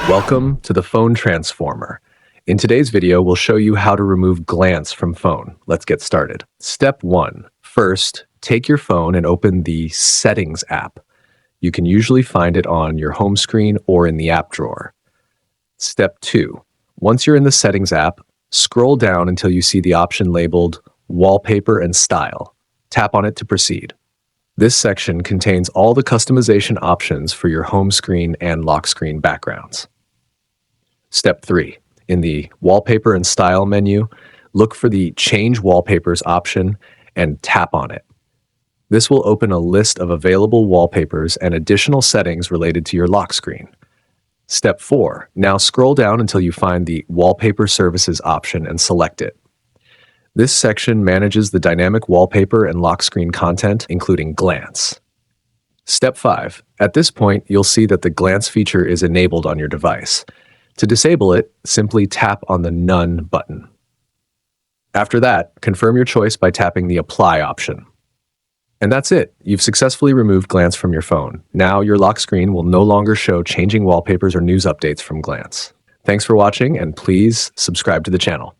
Welcome to the Phone Transformer. In today's video, we'll show you how to remove glance from phone. Let's get started. Step 1. First, take your phone and open the Settings app. You can usually find it on your home screen or in the app drawer. Step 2. Once you're in the Settings app, scroll down until you see the option labeled Wallpaper and Style. Tap on it to proceed. This section contains all the customization options for your home screen and lock screen backgrounds. Step 3. In the Wallpaper and Style menu, look for the Change Wallpapers option and tap on it. This will open a list of available wallpapers and additional settings related to your lock screen. Step 4. Now scroll down until you find the Wallpaper Services option and select it. This section manages the dynamic wallpaper and lock screen content, including glance. Step 5. At this point, you'll see that the glance feature is enabled on your device. To disable it, simply tap on the None button. After that, confirm your choice by tapping the Apply option. And that's it. You've successfully removed glance from your phone. Now your lock screen will no longer show changing wallpapers or news updates from glance. Thanks for watching, and please subscribe to the channel.